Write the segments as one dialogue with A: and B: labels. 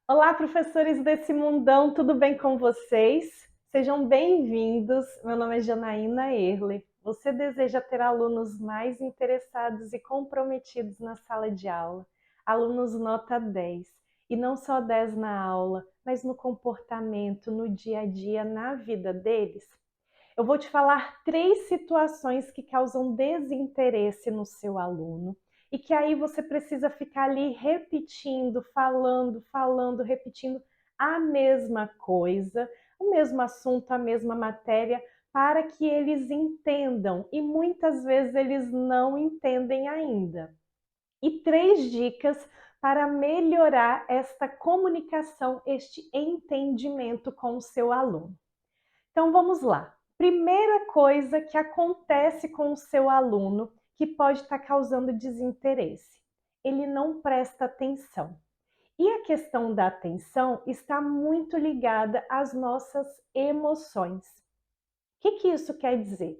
A: Olá, professores desse mundão, tudo bem com vocês? Sejam bem-vindos. Meu nome é Janaína Erle. Você deseja ter alunos mais interessados e comprometidos na sala de aula, alunos nota 10, e não só 10 na aula, mas no comportamento, no dia a dia, na vida deles? Eu vou te falar 3 situações que causam desinteresse no seu aluno e que aí você precisa ficar ali repetindo, falando, repetindo a mesma coisa, o mesmo assunto, a mesma matéria, para que eles entendam, e muitas vezes eles não entendem ainda. E 3 dicas para melhorar esta comunicação, este entendimento com o seu aluno. Então vamos lá. Primeira coisa que acontece com o seu aluno que pode estar causando desinteresse: ele não presta atenção. E a questão da atenção está muito ligada às nossas emoções. O que isso quer dizer?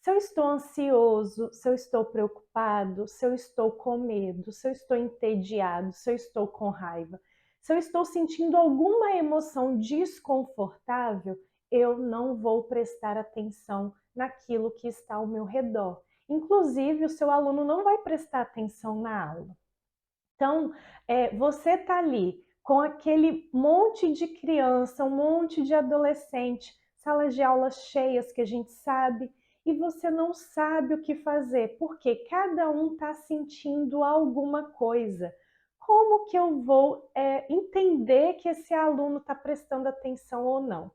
A: Se eu estou ansioso, se eu estou preocupado, se eu estou com medo, se eu estou entediado, se eu estou com raiva, se eu estou sentindo alguma emoção desconfortável, eu não vou prestar atenção naquilo que está ao meu redor. Inclusive, o seu aluno não vai prestar atenção na aula. Então, você está ali com aquele monte de criança, um monte de adolescente, salas de aulas cheias que a gente sabe, e você não sabe o que fazer, porque cada um está sentindo alguma coisa. Como que eu vou entender que esse aluno está prestando atenção ou não?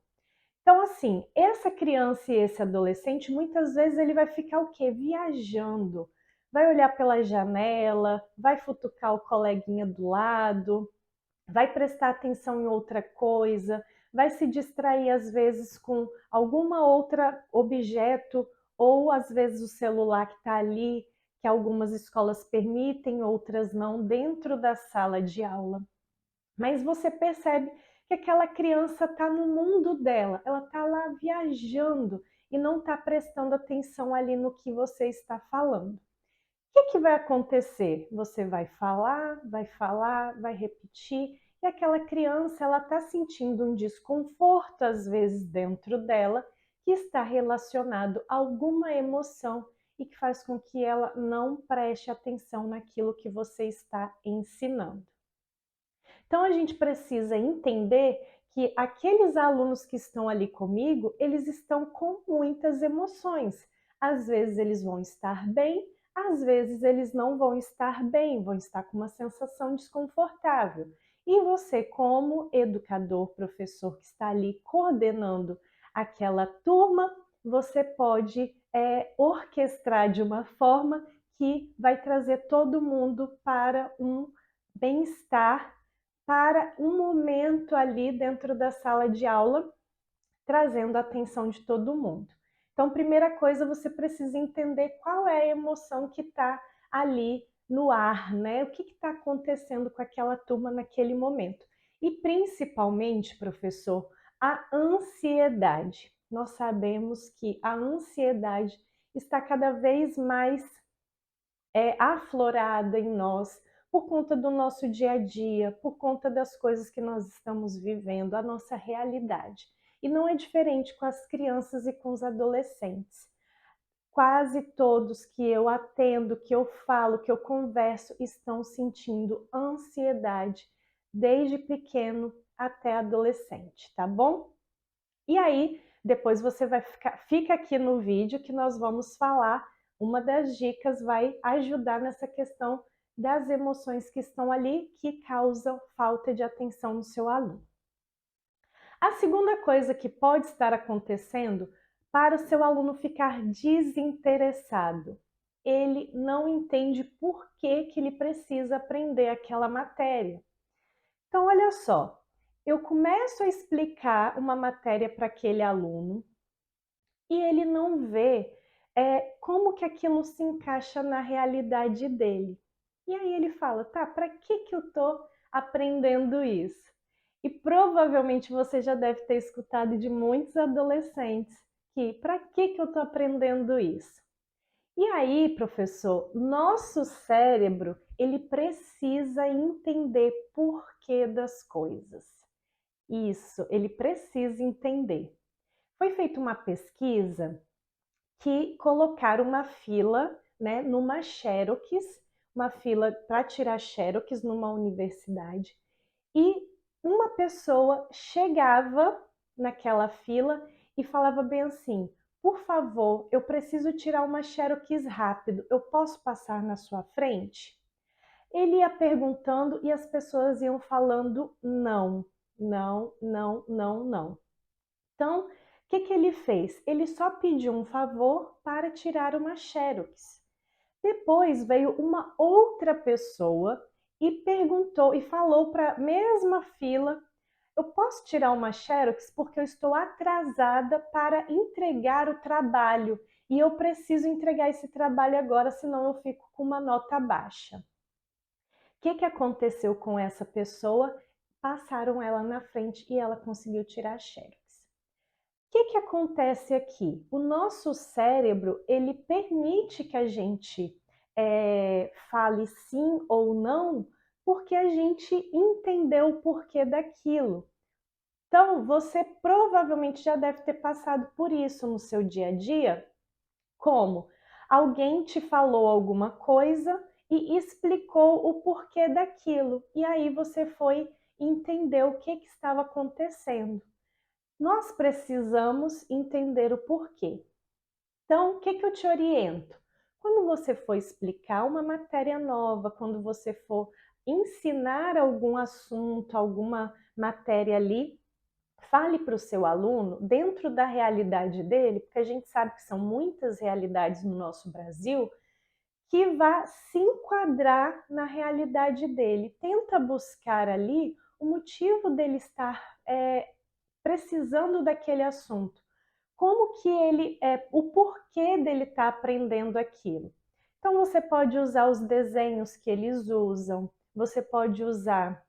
A: Então, assim, essa criança e esse adolescente, muitas vezes ele vai ficar o quê? Viajando. Vai olhar pela janela, vai futucar o coleguinha do lado, vai prestar atenção em outra coisa, vai se distrair às vezes com alguma outra objeto, ou às vezes o celular que está ali, que algumas escolas permitem, outras não, dentro da sala de aula. Mas você percebe que aquela criança está no mundo dela, ela está lá viajando e não está prestando atenção ali no que você está falando. O que vai acontecer? Você vai repetir, e aquela criança ela está sentindo um desconforto às vezes dentro dela que está relacionado a alguma emoção e que faz com que ela não preste atenção naquilo que você está ensinando. Então a gente precisa entender que aqueles alunos que estão ali comigo, eles estão com muitas emoções. Às vezes eles vão estar bem, às vezes eles não vão estar bem, vão estar com uma sensação desconfortável. E você, como educador, professor que está ali coordenando aquela turma, você pode orquestrar de uma forma que vai trazer todo mundo para um bem-estar, para um momento ali dentro da sala de aula, trazendo a atenção de todo mundo. Então, primeira coisa, você precisa entender qual é a emoção que está ali no ar, né? O que está acontecendo com aquela turma naquele momento. E principalmente, professor, a ansiedade. Nós sabemos que a ansiedade está cada vez mais aflorada em nós por conta do nosso dia a dia, por conta das coisas que nós estamos vivendo, a nossa realidade. E não é diferente com as crianças e com os adolescentes. Quase todos que eu atendo, que eu falo, que eu converso, estão sentindo ansiedade desde pequeno até adolescente, tá bom? E aí, depois você fica aqui no vídeo que nós vamos falar, uma das dicas vai ajudar nessa questão das emoções que estão ali, que causam falta de atenção no seu aluno. A segunda coisa que pode estar acontecendo para o seu aluno ficar desinteressado, ele não entende por que ele precisa aprender aquela matéria. Então, olha só, eu começo a explicar uma matéria para aquele aluno e ele não vê como que aquilo se encaixa na realidade dele. E aí ele fala, tá, para que eu estou aprendendo isso? E provavelmente você já deve ter escutado de muitos adolescentes que, para que eu estou aprendendo isso? E aí, professor, nosso cérebro, ele precisa entender porquê das coisas. Isso, ele precisa entender. Foi feita uma pesquisa que colocaram uma fila, né, numa Xerox, uma fila para tirar Xerox numa universidade, e uma pessoa chegava naquela fila e falava bem assim: por favor, eu preciso tirar uma Xerox rápido, eu posso passar na sua frente? Ele ia perguntando e as pessoas iam falando não, não, não, não, não. Então, o que que ele fez? Ele só pediu um favor para tirar uma Xerox. Depois veio uma outra pessoa e perguntou e falou para a mesma fila: eu posso tirar uma Xerox porque eu estou atrasada para entregar o trabalho e eu preciso entregar esse trabalho agora, senão eu fico com uma nota baixa. O que aconteceu com essa pessoa? Passaram ela na frente e ela conseguiu tirar a Xerox. O que acontece aqui? O nosso cérebro, ele permite que a gente fale sim ou não, porque a gente entendeu o porquê daquilo. Então, você provavelmente já deve ter passado por isso no seu dia a dia, como alguém te falou alguma coisa e explicou o porquê daquilo, e aí você foi entender o que estava acontecendo. Nós precisamos entender o porquê. Então, o que eu te oriento? Quando você for explicar uma matéria nova, quando você for ensinar algum assunto, alguma matéria ali, fale para o seu aluno dentro da realidade dele, porque a gente sabe que são muitas realidades no nosso Brasil, que vá se enquadrar na realidade dele. Tenta buscar ali o motivo dele estar precisando daquele assunto. Como que ele o porquê dele estar aprendendo aquilo. Então você pode usar os desenhos que eles usam, você pode usar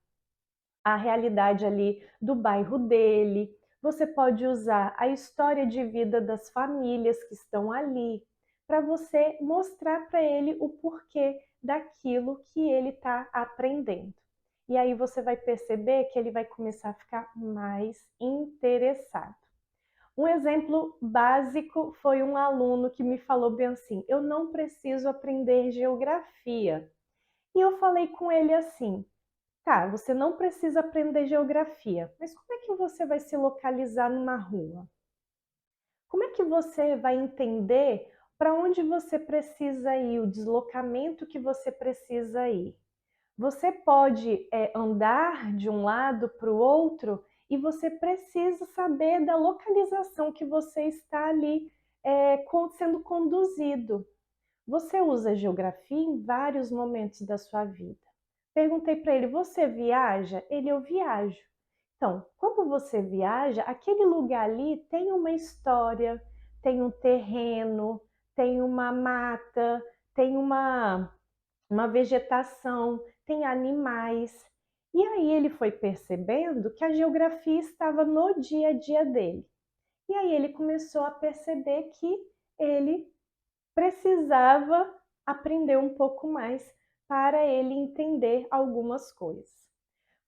A: a realidade ali do bairro dele, você pode usar a história de vida das famílias que estão ali, para você mostrar para ele o porquê daquilo que ele está aprendendo. E aí você vai perceber que ele vai começar a ficar mais interessado. Um exemplo básico foi um aluno que me falou bem assim: eu não preciso aprender geografia. E eu falei com ele assim: tá, você não precisa aprender geografia, mas como é que você vai se localizar numa rua? Como é que você vai entender para onde você precisa ir, o deslocamento que você precisa ir? Você pode andar de um lado para o outro e você precisa saber da localização que você está ali sendo conduzido. Você usa geografia em vários momentos da sua vida. Perguntei para ele: você viaja? Ele: eu viajo. Então, quando você viaja, aquele lugar ali tem uma história, tem um terreno, tem uma mata, tem uma vegetação, tem animais. E aí ele foi percebendo que a geografia estava no dia a dia dele. E aí ele começou a perceber que ele precisava aprender um pouco mais para ele entender algumas coisas.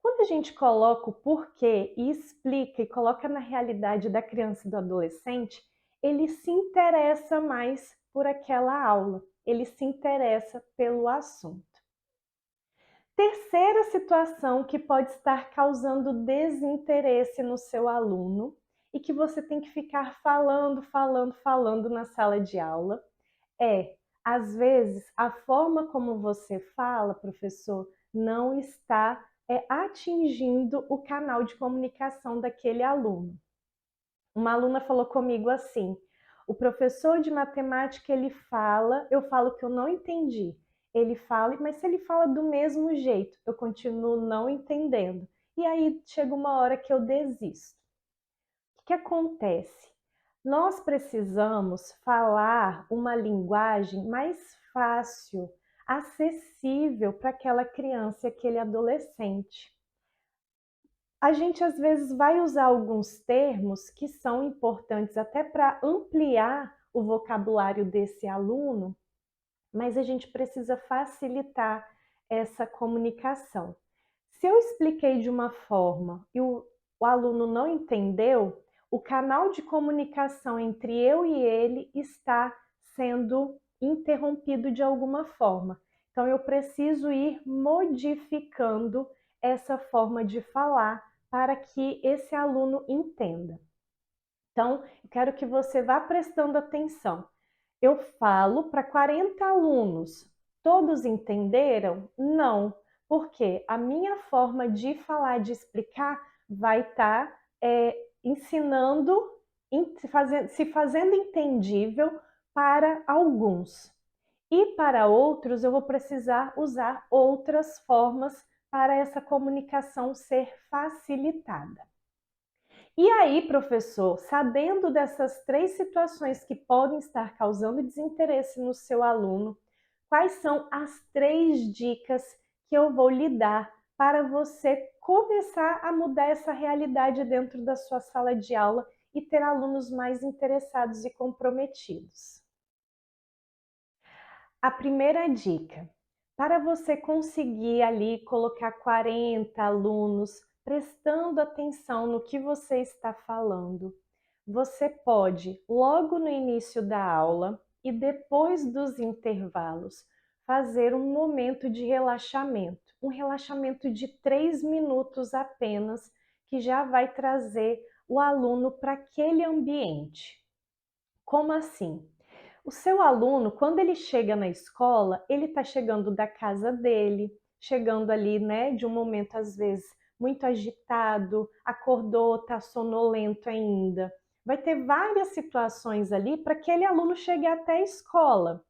A: Quando a gente coloca o porquê e explica e coloca na realidade da criança e do adolescente, ele se interessa mais por aquela aula, ele se interessa pelo assunto. Terceira situação que pode estar causando desinteresse no seu aluno e que você tem que ficar falando na sala de aula às vezes, a forma como você fala, professor, não está atingindo o canal de comunicação daquele aluno. Uma aluna falou comigo assim: o professor de matemática ele fala, eu falo que eu não entendi. Ele fala, mas se ele fala do mesmo jeito, eu continuo não entendendo. E aí chega uma hora que eu desisto. O que acontece? Nós precisamos falar uma linguagem mais fácil, acessível para aquela criança e aquele adolescente. A gente às vezes vai usar alguns termos que são importantes até para ampliar o vocabulário desse aluno, mas a gente precisa facilitar essa comunicação. Se eu expliquei de uma forma e o aluno não entendeu, o canal de comunicação entre eu e ele está sendo interrompido de alguma forma. Então, eu preciso ir modificando essa forma de falar para que esse aluno entenda. Então, eu quero que você vá prestando atenção. Eu falo para 40 alunos. Todos entenderam? Não, porque a minha forma de falar, de explicar, vai estar ensinando, se fazendo entendível para alguns. E para outros, eu vou precisar usar outras formas para essa comunicação ser facilitada. E aí, professor, sabendo dessas três situações que podem estar causando desinteresse no seu aluno, quais são as três dicas que eu vou lhe dar para você começar a mudar essa realidade dentro da sua sala de aula e ter alunos mais interessados e comprometidos? A primeira dica: para você conseguir ali colocar 40 alunos prestando atenção no que você está falando, você pode, logo no início da aula e depois dos intervalos, fazer um momento de relaxamento, um relaxamento de 3 minutos apenas, que já vai trazer o aluno para aquele ambiente. Como assim? O seu aluno, quando ele chega na escola, ele está chegando da casa dele, chegando ali, né, de um momento às vezes muito agitado, acordou, está sonolento ainda. Vai ter várias situações ali para aquele aluno chegar até a escola.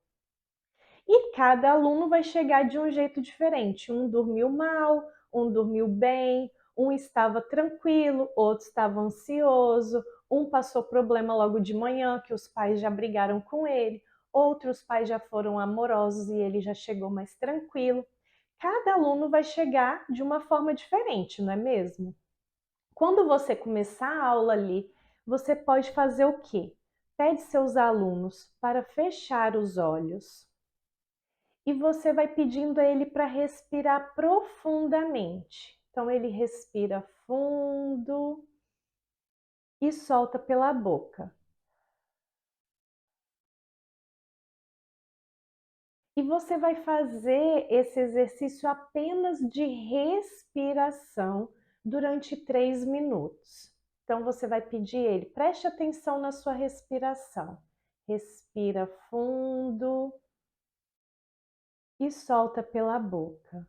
A: E cada aluno vai chegar de um jeito diferente. Um dormiu mal, um dormiu bem, um estava tranquilo, outro estava ansioso, um passou problema logo de manhã, que os pais já brigaram com ele, outros pais já foram amorosos e ele já chegou mais tranquilo. Cada aluno vai chegar de uma forma diferente, não é mesmo? Quando você começar a aula ali, você pode fazer o quê? Pede seus alunos para fechar os olhos e você vai pedindo a ele para respirar profundamente. Então ele respira fundo e solta pela boca. E você vai fazer esse exercício apenas de respiração durante 3 minutos. Então você vai pedir ele, preste atenção na sua respiração. Respira fundo e solta pela boca.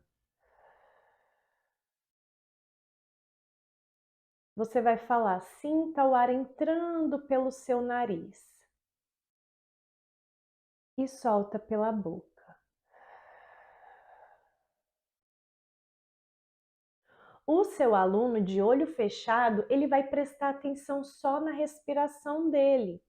A: Você vai falar, sinta o ar entrando pelo seu nariz e solta pela boca. O seu aluno de olho fechado, ele vai prestar atenção só na respiração dele.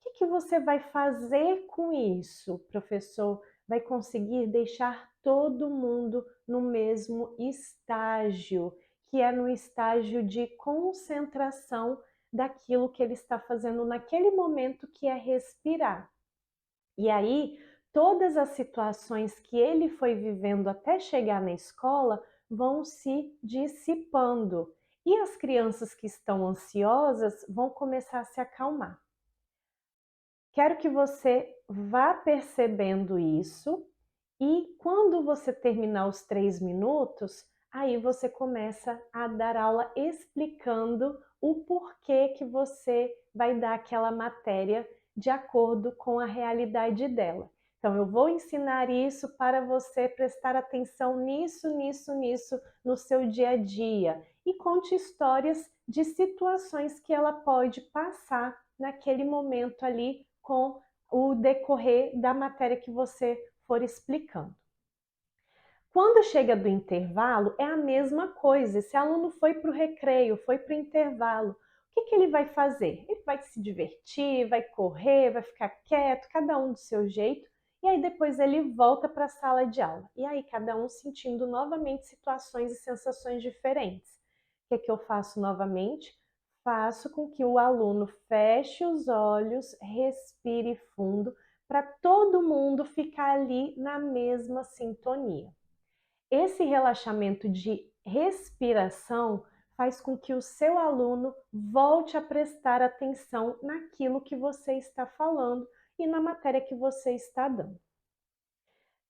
A: O que você vai fazer com isso, professor? Vai conseguir deixar todo mundo no mesmo estágio, que é no estágio de concentração daquilo que ele está fazendo naquele momento, que é respirar. E aí, todas as situações que ele foi vivendo até chegar na escola vão se dissipando. E as crianças que estão ansiosas vão começar a se acalmar. Quero que você vá percebendo isso e quando você terminar os 3 minutos, aí você começa a dar aula explicando o porquê que você vai dar aquela matéria de acordo com a realidade dela. Então, eu vou ensinar isso para você prestar atenção nisso no seu dia a dia. E conte histórias de situações que ela pode passar naquele momento ali com o decorrer da matéria que você for explicando. Quando chega do intervalo, é a mesma coisa. Esse aluno foi para o recreio, foi para o intervalo. O que ele vai fazer? Ele vai se divertir, vai correr, vai ficar quieto, cada um do seu jeito, e aí depois ele volta para a sala de aula. E aí cada um sentindo novamente situações e sensações diferentes. O que eu faço novamente? Faço com que o aluno feche os olhos, respire fundo, para todo mundo ficar ali na mesma sintonia. Esse relaxamento de respiração faz com que o seu aluno volte a prestar atenção naquilo que você está falando e na matéria que você está dando.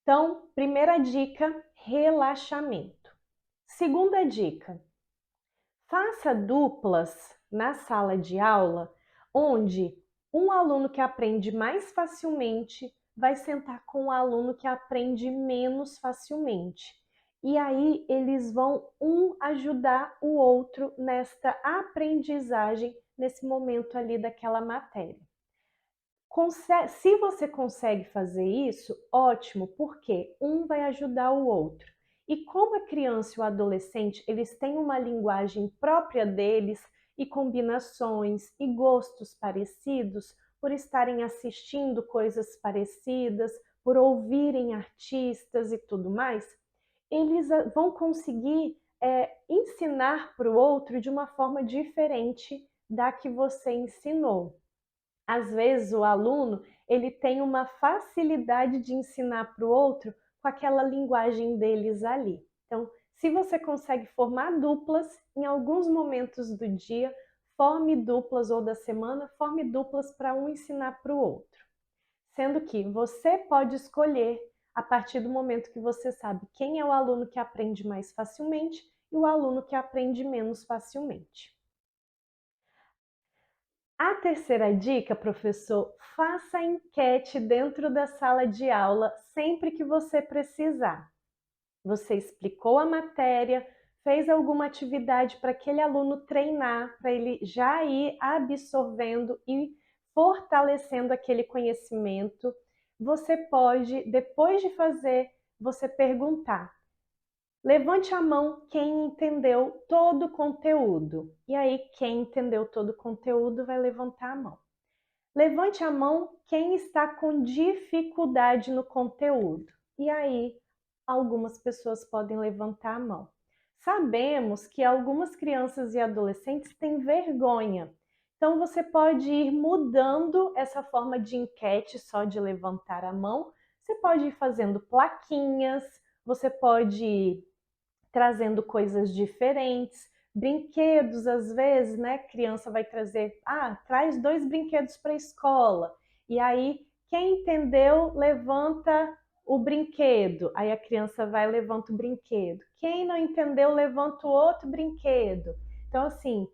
A: Então, primeira dica, relaxamento. Segunda dica, faça duplas na sala de aula, onde um aluno que aprende mais facilmente vai sentar com um aluno que aprende menos facilmente. E aí eles vão ajudar o outro nesta aprendizagem, nesse momento ali daquela matéria. Se você consegue fazer isso, ótimo, porque um vai ajudar o outro. E como a criança e o adolescente, eles têm uma linguagem própria deles e combinações e gostos parecidos, por estarem assistindo coisas parecidas, por ouvirem artistas e tudo mais, eles vão conseguir ensinar para o outro de uma forma diferente da que você ensinou. Às vezes o aluno ele tem uma facilidade de ensinar para o outro com aquela linguagem deles ali. Então, se você consegue formar duplas, em alguns momentos do dia, forme duplas ou da semana, forme duplas para um ensinar para o outro. Sendo que você pode escolher a partir do momento que você sabe quem é o aluno que aprende mais facilmente e o aluno que aprende menos facilmente. A terceira dica, professor, faça enquete dentro da sala de aula sempre que você precisar. Você explicou a matéria, fez alguma atividade para aquele aluno treinar, para ele já ir absorvendo e fortalecendo aquele conhecimento. Você pode, depois de fazer, você perguntar: levante a mão quem entendeu todo o conteúdo. E aí, quem entendeu todo o conteúdo vai levantar a mão. Levante a mão quem está com dificuldade no conteúdo. E aí, algumas pessoas podem levantar a mão. Sabemos que algumas crianças e adolescentes têm vergonha. Então, você pode ir mudando essa forma de enquete só de levantar a mão. Você pode ir fazendo plaquinhas, você pode ir trazendo coisas diferentes, brinquedos, às vezes, né? Criança vai trazer, traz 2 brinquedos para a escola. E aí, quem entendeu, levanta o brinquedo. Aí a criança vai e levanta o brinquedo. Quem não entendeu, levanta o outro brinquedo. Então, assim,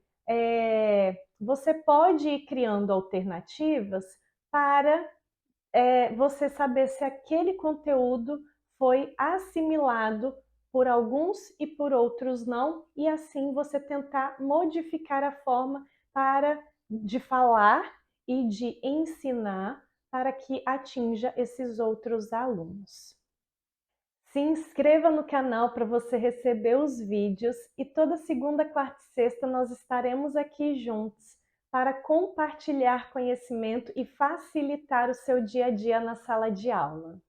A: você pode ir criando alternativas para você saber se aquele conteúdo foi assimilado por alguns e por outros não, e assim você tentar modificar a forma de falar e de ensinar para que atinja esses outros alunos. Se inscreva no canal para você receber os vídeos e toda segunda, quarta e sexta nós estaremos aqui juntos para compartilhar conhecimento e facilitar o seu dia a dia na sala de aula.